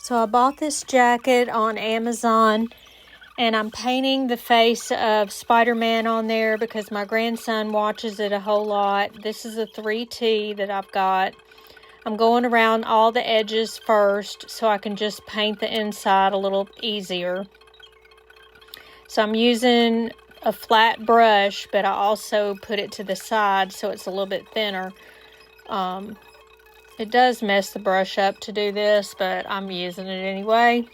So I bought this jacket on Amazon, and I'm painting the face of Spider-Man on there because my grandson watches it a whole lot. This is a 3T that I've got. I'm going around all the edges first so I can just paint the inside a little easier. So I'm using a flat brush, but I also put it to the side so it's a little bit thinner. It does mess the brush up to do this, but I'm using it anyway.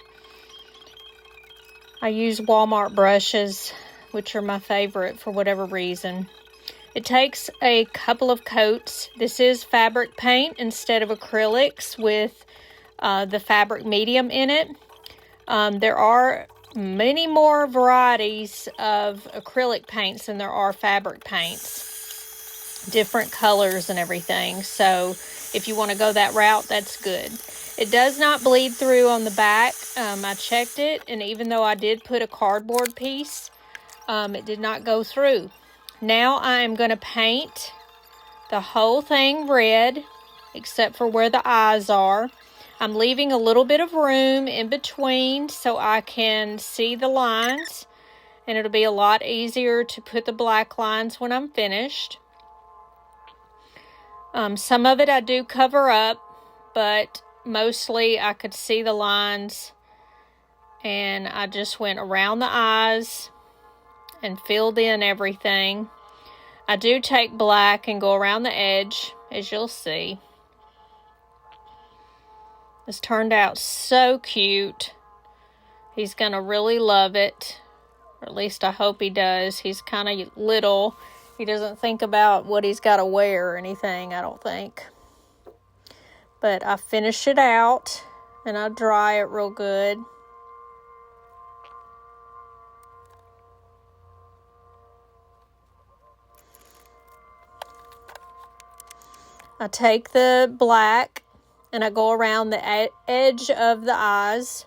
I use Walmart brushes, which are my favorite for whatever reason. It takes a couple of coats. This is fabric paint instead of acrylics with the fabric medium in it. There are many more varieties of acrylic paints than there are fabric paints. Different colors and everything. So if you want to go that route, that's good. It does not bleed through on the back. I checked it, and even though I did put a cardboard piece, it did not go through. Now I am going to paint the whole thing red, except for where the eyes are. I'm leaving a little bit of room in between so I can see the lines, and it'll be a lot easier to put the black lines when I'm finished. Some of it I do cover up, but mostly I could see the lines, and I just went around the eyes and filled in everything. I do take black and go around the edge, as you'll see. This turned out so cute. He's gonna really love it, or at least I hope he does. He's kind of little. He doesn't think about what he's got to wear or anything, I don't think. But I finish it out, and I dry it real good. I take the black, and I go around the edge of the eyes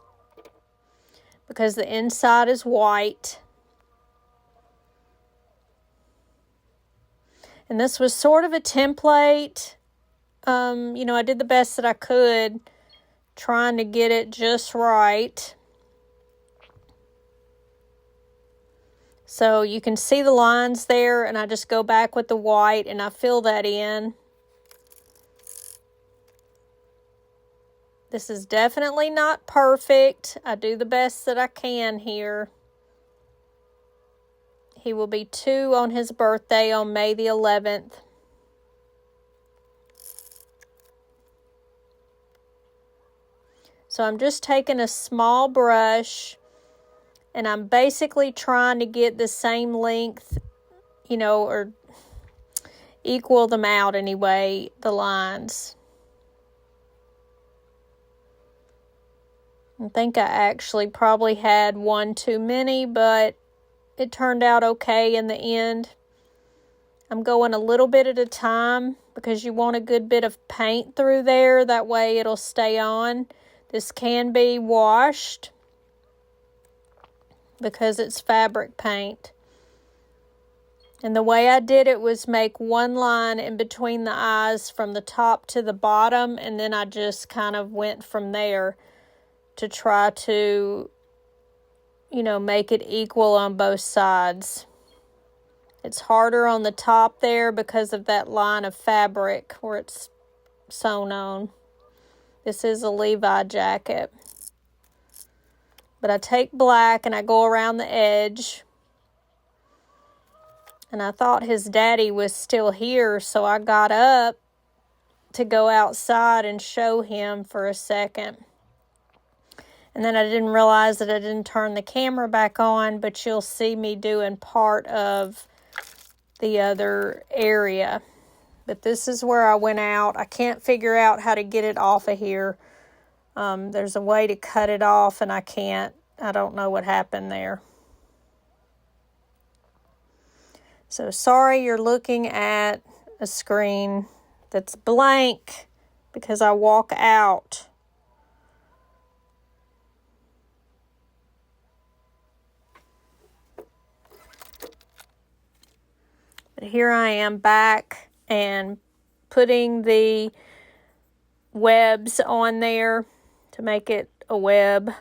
because the inside is white. And this was sort of a template. I did the best that I could, trying to get it just right. So you can see the lines there, and I just go back with the white, and I fill that in. This is definitely not perfect. I do the best that I can here. He will be 2 on his birthday on May the 11th. So I'm just taking a small brush, and I'm basically trying to get the same length, or equal them out anyway, the lines. I think I actually probably had one too many, but it turned out okay in the end. I'm going a little bit at a time because you want a good bit of paint through there. That way it'll stay on. This can be washed because it's fabric paint. And the way I did it was make one line in between the eyes from the top to the bottom, and then I just kind of went from there to try to make it equal on both sides. It's harder on the top there because of that line of fabric where it's sewn on. This is a Levi jacket. But I take black and I go around the edge. And I thought his daddy was still here, so I got up to go outside and show him for a second. And then I didn't realize that I didn't turn the camera back on, but you'll see me doing part of the other area. But this is where I went out. I can't figure out how to get it off of here. There's a way to cut it off, and I can't. I don't know what happened there. So sorry you're looking at a screen that's blank because I walk out. But here I am back and putting the webs on there to make it a web.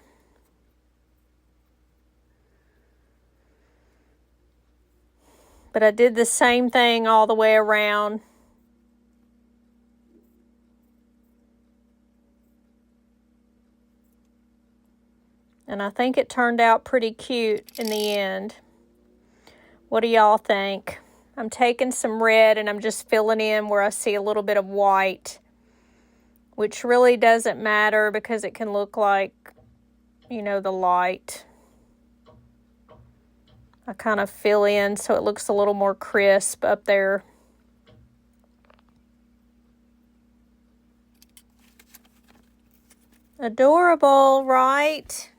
But I did the same thing all the way around. And I think it turned out pretty cute in the end. What do y'all think? I'm taking some red and I'm just filling in where I see a little bit of white, which really doesn't matter because it can look like, you know, the light. I kind of fill in so it looks a little more crisp up there. Adorable, right?